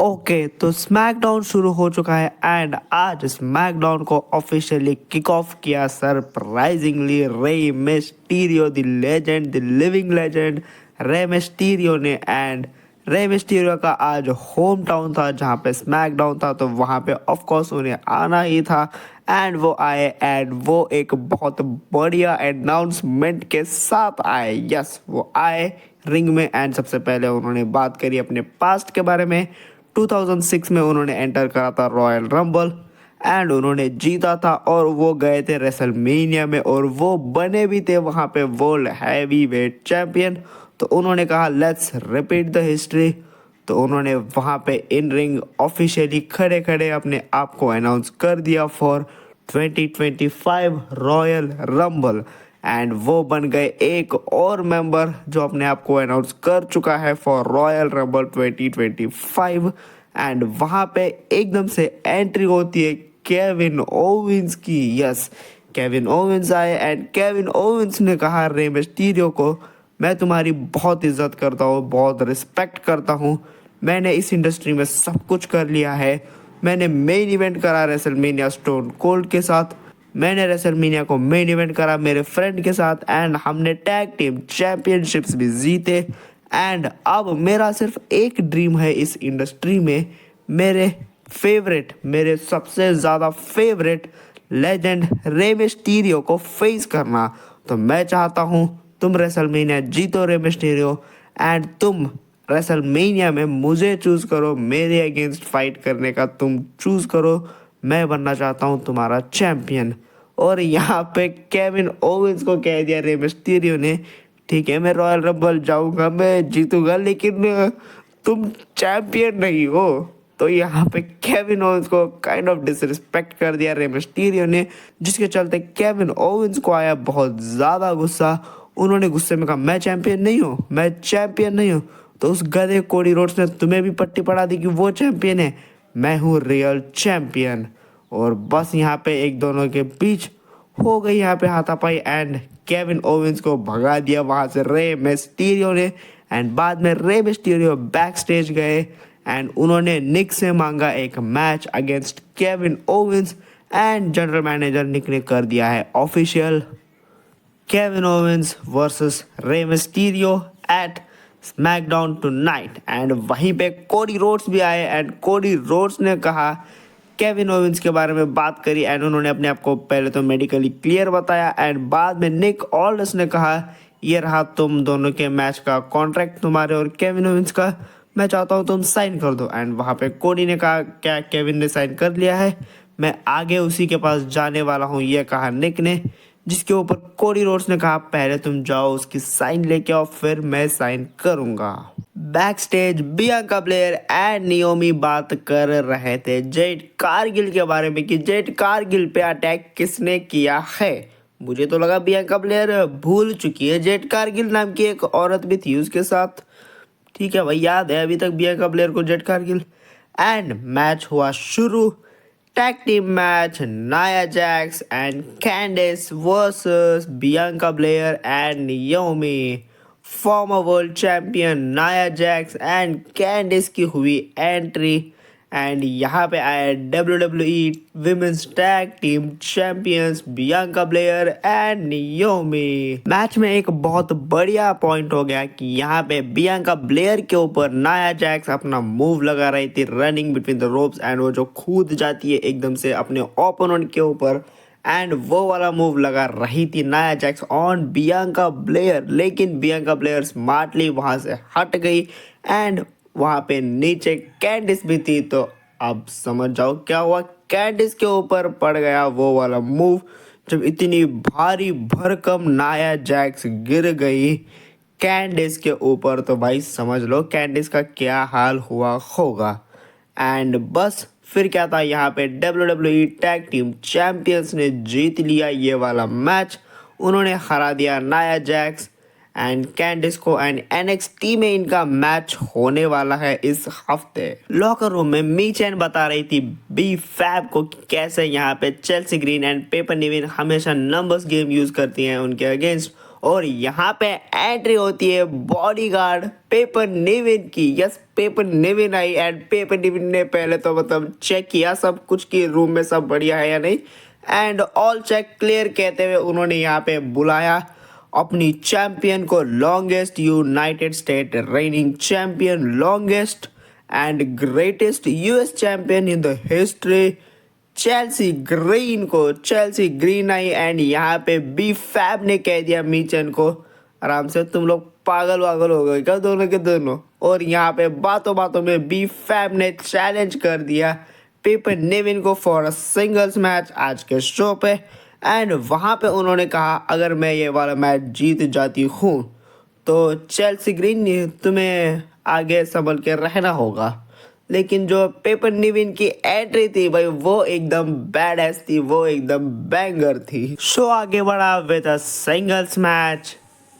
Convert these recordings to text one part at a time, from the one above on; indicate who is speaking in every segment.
Speaker 1: Okay तो SmackDown शुरू हो चुका है एंड आज स्मैकडाउन को ऑफिशियली किक ऑफ किया surprisingly Rey Mysterio the legend the living legend Rey Mysterio ने। एंड रे मिस्टीरियो का आज होम टाउन था जहाँ पे स्मैकडाउन था, तो वहाँ पे ऑफ कोर्स उन्हें आना ही था। एंड वो आए एंड वो एक बहुत बढ़िया अनाउंसमेंट के साथ आए। यस, वो आए रिंग में एंड सबसे पहले उन्होंने बात करी अपने पास्ट के बारे में। 2006 में उन्होंने एंटर करा था रॉयल रंबल एंड उन्होंने जीता था और वो गए थे रेसलमेनिया में और वो बने भी थे वहाँ पे वर्ल्ड हैवी वेट चैंपियन। तो उन्होंने कहा लेट्स रिपीट द हिस्ट्री। तो उन्होंने वहाँ पे इन रिंग ऑफिशियली खड़े खड़े अपने आप को अनाउंस कर दिया फॉर 2025 रॉयल रंबल एंड वो बन गए एक और मेंबर जो अपने आप को अनाउंस कर चुका है फॉर रॉयल रंबल 2025। एंड वहाँ पे एकदम से एंट्री होती है केविन ओवेंस की। यस, केविन ओवेंस आए एंड केविन ओवेंस ने कहा रे मिस्टीरियो को, मैं तुम्हारी बहुत इज्जत करता हूँ, बहुत रिस्पेक्ट करता हूँ। मैंने इस इंडस्ट्री में सब कुछ कर लिया है। मैंने मेन इवेंट करा रेसलमेनिया स्टोन कोल्ड के साथ, मैंने रेसलमेनिया को मेन इवेंट करा मेरे फ्रेंड के साथ एंड हमने टैग टीम चैंपियनशिप्स भी जीते। एंड अब मेरा सिर्फ एक ड्रीम है इस इंडस्ट्री में, मेरे सबसे ज़्यादा फेवरेट लेजेंड रे मिस्टीरियो को फेस करना। तो मैं चाहता हूँ तुम रेसलमेनिया जीतो रे मिस्टीरियो एंड तुम रेसलमेनिया में मुझे चूज़ करो, मेरे अगेंस्ट फाइट करने का तुम चूज़ करो। मैं बनना चाहता हूँ तुम्हारा चैंपियन। और यहाँ पे केविन ओवेंस को कह दिया रे मिस्टीरियो ने, ठीक है मैं रॉयल रंबल जाऊँगा, मैं जीतूंगा, लेकिन तुम चैंपियन नहीं हो। तो यहाँ पे केविन ओवेंस को काइंड ऑफ डिसरिस्पेक्ट कर दिया रे मिस्टीरियो ने, जिसके चलते केविन ओवेंस को आया बहुत ज़्यादा गुस्सा। उन्होंने गुस्से में कहा मैं चैंपियन नहीं हूँ, मैं चैंपियन नहीं हूँ। तो उस गधे कोडी रोड्स ने तुम्हें भी पट्टी पड़ा दी कि वो चैंपियन है, मैं हूँ रियल चैंपियन। और बस यहाँ पे एक दोनों के बीच हो गई यहाँ पे हाथापाई एंड केविन ओवेंस को भगा दिया वहाँ से रे मिस्टीरियो ने। एंड बाद में रे मिस्टीरियो बैक स्टेज गए एंड उन्होंने निक से मांगा एक match against Kevin Owens and general manager Nick ने कर दिया है official, Kevin Owens versus Rey Mysterio at SmackDown tonight. And वहीं पे कोडी रोड्स भी आए एंड कोडी रोड्स ने कहा, केविन ओवेंस के बारे में बात करी एंड उन्होंने अपने आप को पहले तो मेडिकली क्लियर बताया एंड बाद में निक ऑल्डस ने कहा ये रहा तुम दोनों के मैच का कॉन्ट्रैक्ट, तुम्हारे और केविन ओवेंस का, मैं चाहता हूँ तुम साइन कर दो। एंड वहाँ पे कोडी ने कहा क्या केविन ने साइन कर लिया है, मैं आगे उसी के पास जाने वाला हूँ, ये कहा निक ने। जिसके ऊपर कोडी रोड्स ने कहा पहले तुम जाओ उसकी साइन लेके आओ, फिर मैं साइन करूंगा। Back stage Bianca Blair and Naomi बात कर रहे थे जेड कारगिल के बारे में कि जेड कारगिल पे अटैक किसने किया है। मुझे तो लगा बियांका ब्लेयर भूल चुकी है, जेड कारगिल नाम की एक औरत भी थी उसके साथ। ठीक है भाई, याद है अभी तक बियांका ब्लेयर को जेड कारगिल। एंड मैच हुआ शुरू, tag team match Nia Jax and कैंडिस versus Bianca Blair and Naomi. Farmer world champion Nia Jax and कैंडिस की हुई एंट्री एंड यहाँ पे आए WWE women's tag team champions Bianca Blair and Naomi. Match में एक बहुत बढ़िया पॉइंट हो गया कि यहाँ पे बियांका ब्लेयर के ऊपर नाया जैक्स अपना मूव लगा रही थी running between the ropes and वो जो कूद जाती है एकदम से अपने ओपोनेंट के ऊपर एंड वो वाला मूव लगा रही थी Nia Jax on Bianca Blair, लेकिन बियांका ब्लेयर स्मार्टली वहाँ से हट गई एंड वहाँ पे नीचे कैंडिस भी थी। तो अब समझ जाओ क्या हुआ, कैंडिस के ऊपर पड़ गया वो वाला मूव। जब इतनी भारी भरकम नाया जैक्स गिर गई कैंडिस के ऊपर तो भाई समझ लो कैंडिस का क्या हाल हुआ होगा। एंड बस फिर क्या था, यहाँ पे WWE टैग टीम चैंपियंस ने जीत लिया ये वाला मैच। उन्होंने हरा दिया नाया जैक्स एंड कैंडिस को एंड NXT में इनका मैच होने वाला है इस हफ्ते। लॉकर रूम में मी चैन बता रही थी बी फैब को कि कैसे यहाँ पे Chelsea green and paper Nivin हमेशा नंबर्स गेम यूज करती हैं उनके अगेंस्ट और यहाँ पे एंट्री होती है बॉडीगार्ड पेपर निविन की। Yes, paper Nivin I and paper Nivin ने पहले तो मतलब चेक किया सब कुछ कि रूम में सब बढ़िया है या नहीं, एंड ऑल चेक क्लियर कहते हुए उन्होंने यहाँ पे बुलाया अपनी चैंपियन को, longest United state raining champion, longest and greatest US champion in the history, Chelsea green को। चेल्सी ग्रीन आई एंड यहाँ पे बी फैब ने कह दिया मीचन को, आराम से तुम लोग पागल वागल हो गए क्या दोनों के दोनों। और यहाँ पे बातों बातों में बी फैब ने चैलेंज कर दिया पेपर नेविन को फॉर अ सिंगल्स मैच आज के शो पे। एंड वहाँ पे उन्होंने कहा अगर मैं ये वाला मैच जीत जाती हूँ तो चेल्सी ग्रीन तुम्हें आगे संभल के रहना होगा। लेकिन जो पेपर निविन की एंट्री थी भाई वो एकदम बैड थी, वो एकदम बैंगर थी। शो आगे बढ़ा with a singles match,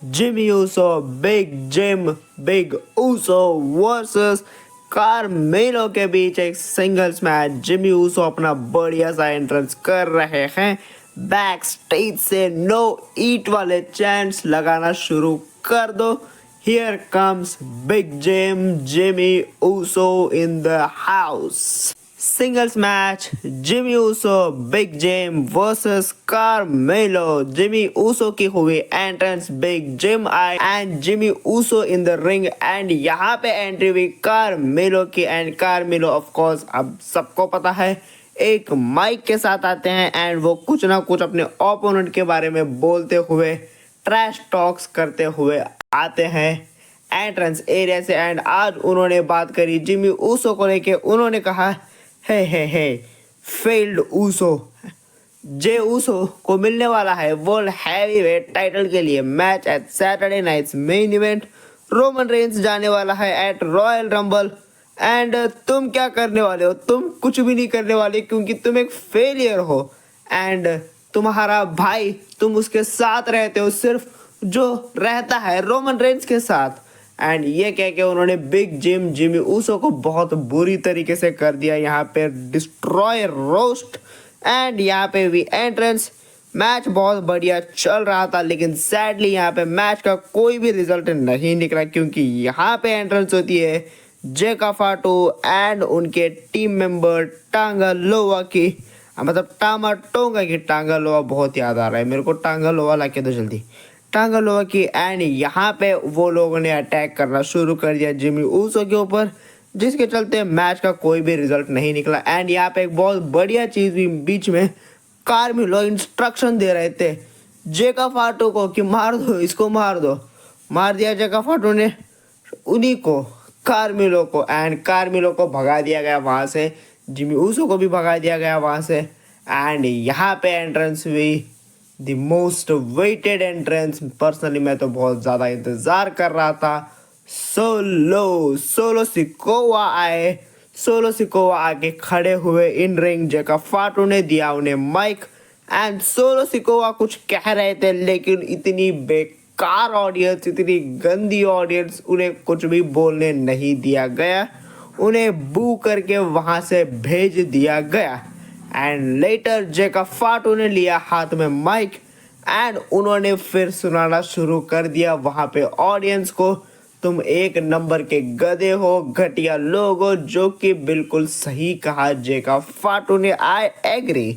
Speaker 1: Jimmy Uso big Uso versus कार्मेलो के बीच एक सिंगल्स मैच। जिमी ऊसो अपना बढ़िया सा एंट्रेंस कर रहे हैं, बैक स्टेज से नो ईट वाले चैंट्स लगाना शुरू कर दो। Here comes Big Jimmy Uso in the house. Singles match, Jimmy Uso, Big Jim versus Carmelo. Jimmy Uso की हुई entrance, Big Jim I and Jimmy Uso in the ring, and यहाँ पे entry हुई Carmelo की, and Carmelo of course अब सबको पता है एक माइक के साथ आते हैं एंड वो कुछ ना कुछ अपने ओपोनेंट के बारे में बोलते हुए, ट्रैश टॉक्स करते हुए आते हैं एंट्रेंस एरिया से। एंड आज उन्होंने बात करी जिमी ऊसो को लेके। उन्होंने कहा he failed Uso, Jey Uso को मिलने वाला है वर्ल्ड हैवीवेट टाइटल के लिए match at Saturday night's main event. Roman Reigns जाने वाला है एट रॉयल रंबल एंड तुम क्या करने वाले हो? तुम कुछ भी नहीं करने वाले क्योंकि तुम एक फेलियर हो एंड तुम्हारा भाई, तुम उसके साथ रहते हो सिर्फ जो रहता है रोमन रेंस के साथ। एंड ये कह के उन्होंने बिग जिमी ऊसो को बहुत बुरी तरीके से कर दिया यहाँ पे डिस्ट्रॉय रोस्ट। एंड यहाँ पे भी एंट्रेंस मैच बहुत बढ़िया चल रहा था, लेकिन सैडली यहाँ पे मैच का कोई भी रिजल्ट नहीं निकला क्योंकि यहाँ पे एंट्रेंस होती है जेका फाटू एंड उनके टीम मेंबर टांगा लोवा की, मतलब टामा टोंगा की। टांगा लोवा बहुत याद आ रहा है मेरे को, टांगा लोवा ला के दो जल्दी, टांगा लोवा की। एंड यहाँ पे वो लोगों ने अटैक करना शुरू कर दिया जिमी ऊसो के ऊपर, जिसके चलते मैच का कोई भी रिजल्ट नहीं निकला। एंड यहाँ पे एक बहुत बढ़िया चीज़ भी बीच में, कार्मेलो इंस्ट्रक्शन दे रहे थे जेका फाटू को कि मार दो इसको, मार दो। मार दिया जेका फाटू ने उन्हीं को, कार्मेलो को, एंड कार्मेलो को भगा दिया गया वहाँ से, जिमी ऊसो को भी भगा दिया गया वहाँ से। एंड यहाँ पे एंट्रेंस हुई the most waited entrance. Personally मैं तो बहुत ज़्यादा इंतज़ार कर रहा था। सोलो सिकोवा आए। सोलो सिकोवा आके खड़े हुए इन रिंग, जेका फाटू ने दिया उन्हें माइक एंड सोलो सिकोवा कुछ कह रहे थे, लेकिन इतनी बेकार ऑडियंस, इतनी गंदी ऑडियंस, उन्हें कुछ भी बोलने नहीं दिया गया, उन्हें बू करके वहाँ से भेज दिया गया। एंड लेटर जेका फाटू ने लिया हाथ में माइक एंड उन्होंने फिर सुनाना शुरू कर दिया वहाँ पे ऑडियंस को, तुम एक नंबर के गधे हो, घटिया लोग हो, जो कि बिल्कुल सही कहा जेका फाटू ने, आई एग्री।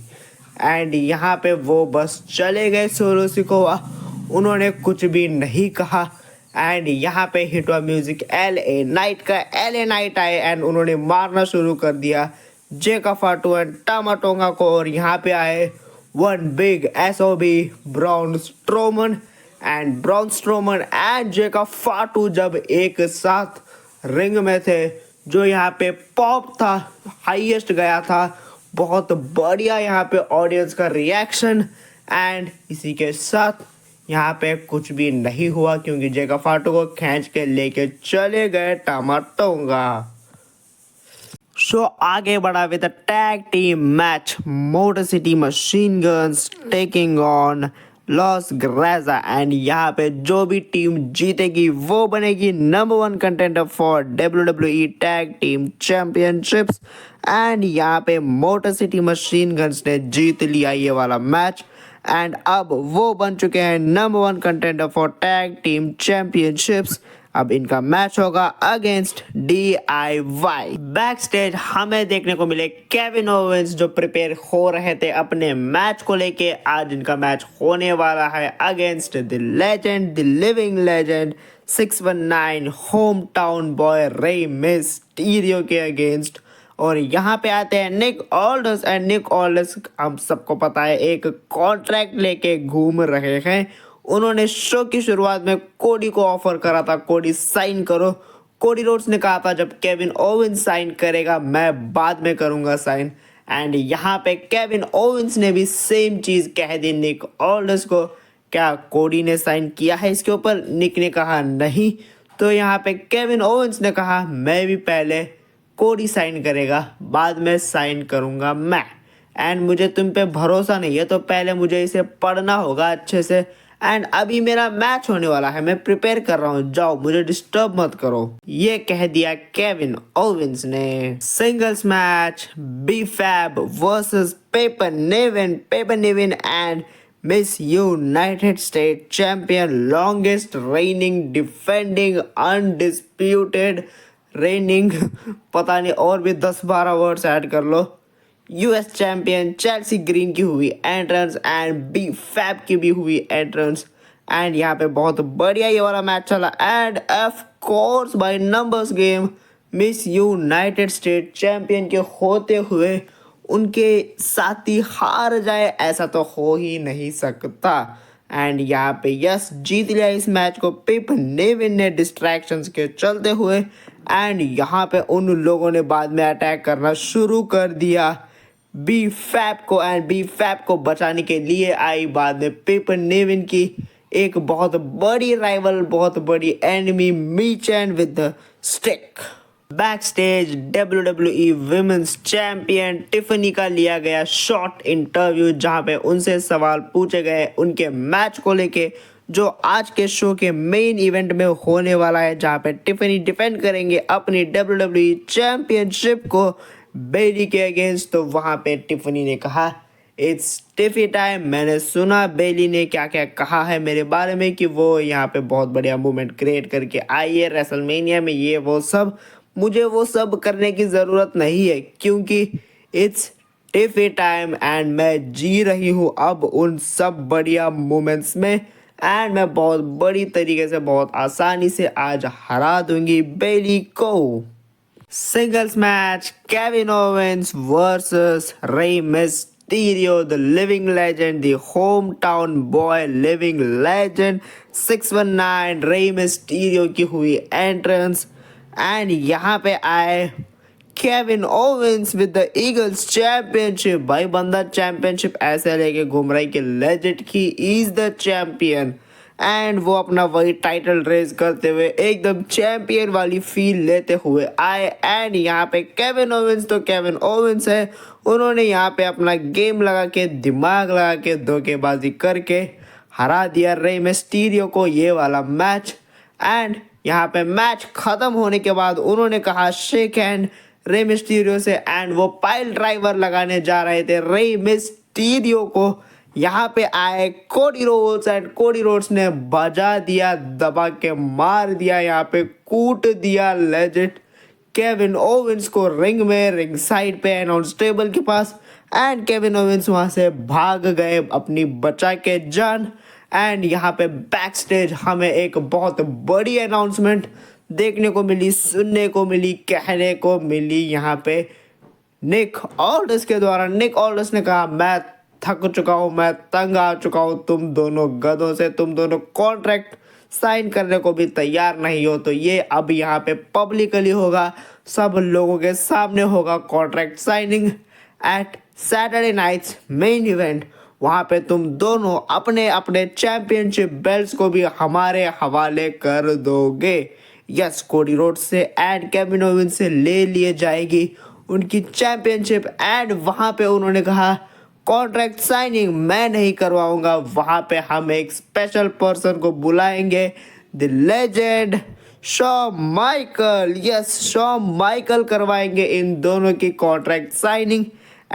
Speaker 1: एंड यहाँ पे वो बस चले गए सोलो सिकोवा, उन्होंने कुछ भी नहीं कहा। एंड यहाँ पे हिट हुआ म्यूजिक LA नाइट आए एंड उन्होंने मारना शुरू कर दिया जेका फाटू एंड टामा टोंगा को। और यहाँ पे आए one big SOB brown Strowman and जेका फाटू जब एक साथ रिंग में थे, जो यहाँ पे पॉप था, हाईएस्ट गया था, बहुत बढ़िया यहाँ पे ऑडियंस का रिएक्शन। एंड इसी के साथ यहाँ पे कुछ भी नहीं हुआ क्योंकि जेका फाटू को खींच के लेके चले गए टामा टोंगा। शो आगे बढ़ा with a tag team match, motor city machine guns taking on Los Garza. And यहाँ पे जो भी टीम जीतेगी वो बनेगी number 1 contender for WWE tag team championships. And यहाँ पे मोटर सिटी मशीन गन्स ने जीत लिया ये वाला मैच एंड अब वो बन चुके हैं number 1 contender for tag team championships. अब इनका मैच होगा अगेंस्ट DIY। बैक स्टेज हमें देखने को मिले केविन ओवेंस जो प्रिपेयर हो रहे थे अपने मैच को लेके। आज इनका मैच होने वाला है against the legend, the living legend 619 home town boy Rey Mysterio के अगेंस्ट। और यहाँ पे आते हैं निक ऑल्डर्स एंड निक ऑल्डर्स हम सबको पता है एक कॉन्ट्रैक्ट लेके घूम रहे हैं। उन्होंने शो की शुरुआत में कोडी को ऑफर करा था, कोडी साइन करो। कोडी रोड्स ने कहा था जब केविन ओवेंस साइन करेगा मैं बाद में करूंगा साइन। एंड यहाँ पे केविन ओवेंस ने भी सेम चीज कह दी निक ऑल्डर्स को। क्या कोडी ने साइन किया है इसके ऊपर? निक ने कहा नहीं। तो यहाँ पे केविन ओवेंस ने कहा मैं भी पहले कोडी साइन करेगा, बाद में साइन करूंगा मैं। एंड मुझे तुम पे भरोसा नहीं है तो पहले मुझे इसे पढ़ना होगा अच्छे से। एंड अभी मेरा मैच होने वाला है, मैं प्रिपेयर कर रहा हूँ, जाओ मुझे डिस्टर्ब मत करो, ये कह दिया केविन ओवेंस ने। Singles match B Fab versus Piper Niven and Miss United State champion, longest reigning defending undisputed reigning पता नहीं और भी 10-12 वर्ड्स ऐड कर लो, यूएस चैंपियन चेल्सी ग्रीन की हुई एंट्रेंस एंड बी फैब की भी हुई एंट्रेंस। एंड यहाँ पे बहुत बढ़िया ये वाला मैच चला। End of course by numbers game miss United State champion के होते हुए उनके साथी हार जाए, ऐसा तो हो ही नहीं सकता। एंड यहाँ पे यस जीत लिया इस मैच को पेपर नेविन ने डिस्ट्रैक्शंस के चलते हुए। एंड यहाँ पे उन लोगों ने बाद में अटैक करना शुरू कर दिया बी फैब को। एंड बी फैब को बचाने के लिए आई बाद में पेपर नेविन की एक बहुत बड़ी राइवल, बहुत बड़ी enemy मीचन with the stick. Back stage WWE women's champion Tiffany का लिया गया शॉर्ट इंटरव्यू जहां पे उनसे सवाल पूछे गए उनके मैच को लेके जो आज के शो के मेन इवेंट में होने वाला है, जहां पे टिफनी डिफेंड करेंगे अपनी WWE चैंपियनशिप को बेली के अगेंस्ट। तो वहां पे टिफनी ने कहा इट्स टिफी टाइम। मैंने सुना बेली ने क्या क्या कहा है मेरे बारे में कि वो यहाँ पे बहुत बढ़िया मूवमेंट क्रिएट करके आई है रेसलमेनिया में, ये वो सब। मुझे वो सब करने की ज़रूरत नहीं है क्योंकि इट्स टिफी टाइम एंड मैं जी रही हूँ अब उन सब बढ़िया मोमेंट्स में। एंड मैं बहुत बड़ी तरीके से बहुत आसानी से आज हरा दूंगी बेली को। Singles match Kevin Owens versus Rey Mysterio, the living legend, the home town boy living legend 619 Rey Mysterio की हुई एंट्रेंस। एंड यहाँ पे आए Kevin Owens with the eagles championship. भाई बंदा चैंपियनशिप ऐसे लेके घूम रहा है कि लेजेंड की इज द चैंपियन। एंड वो अपना वही टाइटल रेज करते हुए एकदम चैंपियन वाली फील लेते हुए आए। एंड यहाँ पे केविन ओवेंस तो केविन ओवेंस है, उन्होंने यहाँ पे अपना गेम लगा के दिमाग लगा के धोखेबाजी करके हरा दिया रे मिस्टीरियो को ये वाला मैच। एंड यहाँ पे मैच खत्म होने के बाद उन्होंने कहा शेक हैंड रे मिस्टीरियो से। एंड वो पाइल ड्राइवर लगाने जा रहे थे रे मिस्टीरियो को। यहाँ पे आए Cody Rhodes and Cody Rhodes ने बजा दिया, दबा के मार दिया, यहाँ पे कूट दिया लेजेंड केविन ओवेंस को रिंग में, रिंग साइड पे अनाउंस टेबल के पास। एंड केविन ओवेंस वहाँ से भाग गए अपनी बचा के जान। एंड यहाँ पे बैक स्टेज हमें एक बहुत बड़ी अनाउंसमेंट देखने को मिली, सुनने को मिली, कहने को मिली यहाँ पे निक ऑल्डर्स के द्वारा। निक ऑल्डर्स ने कहा मैं थक चुका हूँ, मैं तंग आ चुका हूँ तुम दोनों गधों से, तुम दोनों कॉन्ट्रैक्ट साइन करने को भी तैयार नहीं हो। तो ये अब यहाँ पे पब्लिकली होगा, सब लोगों के सामने होगा contract signing at Saturday night's main event. वहाँ पे तुम दोनों अपने अपने चैंपियनशिप बेल्ट्स को भी हमारे हवाले कर दोगे। यस कोडी रोड्स से एंड केविन ओवेंस से ले लिए जाएगी उनकी चैंपियनशिप। एंड वहाँ पे उन्होंने कहा कॉन्ट्रैक्ट साइनिंग मैं नहीं करवाऊंगा, वहाँ पे हम एक स्पेशल पर्सन को बुलाएंगे, the legend Shawn Michael. Yes Shawn Michael करवाएंगे इन दोनों की contract signing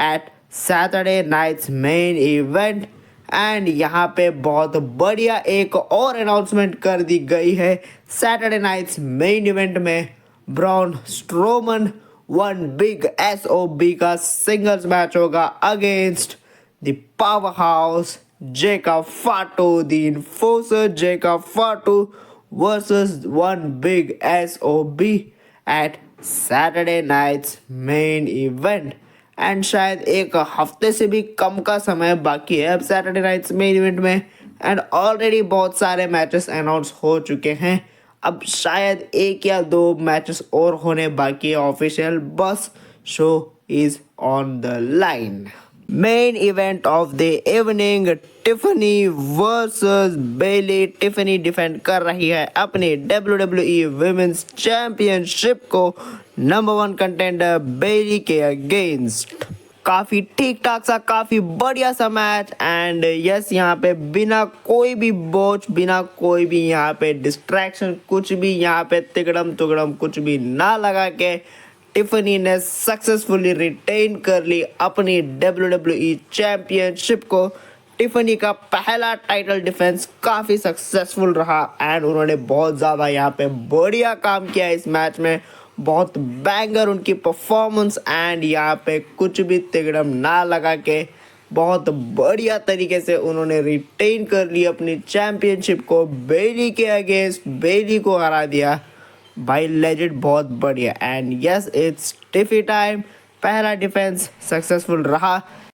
Speaker 1: at Saturday night's main event. And यहाँ पे बहुत बढ़िया एक और अनाउंसमेंट कर दी गई है। सैटरडे नाइट्स मेन इवेंट में Braun Strowman one big SOB का सिंगल्स मैच होगा against the powerhouse Jacob Fatu, the enforcer Jacob Fatu versus one big SOB at Saturday night's main event. And शायद एक हफ्ते से भी कम का समय बाकी है अब सैटरडे नाइट्स मेन इवेंट में। एंड ऑलरेडी बहुत सारे मैचेस अनाउंस हो चुके हैं। अब शायद एक या दो मैचेस और होने बाकी है ऑफिशियल। बस show is on the line. Main event of the evening Tiffany versus Bayley. Tiffany defend कर रही है अपनी WWE विमेंस चैंपियनशिप को नंबर 1 कंटेंडर बेली के अगेंस्ट। काफी ठीक ठाक सा काफी बढ़िया सा मैच। एंड यस यहाँ पे बिना कोई भी बोझ बिना कोई भी यहाँ पे डिस्ट्रैक्शन कुछ भी यहाँ पे तिगड़म तुगड़म कुछ भी ना लगा के टिफनी ने सक्सेसफुली रिटेन कर ली अपनी WWE चैंपियनशिप को। टिफनी का पहला टाइटल डिफेंस काफ़ी सक्सेसफुल रहा एंड उन्होंने बहुत ज़्यादा यहाँ पे बढ़िया काम किया इस मैच में। बहुत बैंगर उनकी परफॉर्मेंस एंड यहाँ पे कुछ भी तिगड़म ना लगा के बहुत बढ़िया तरीके से उन्होंने रिटेन कर ली अपनी चैंपियनशिप को। बेली के अगेंस्ट बेली को हरा दिया भाई। लेजेंड बहुत बढ़िया। And yes it's Tiffy time. पहला डिफेंस सक्सेसफुल रहा।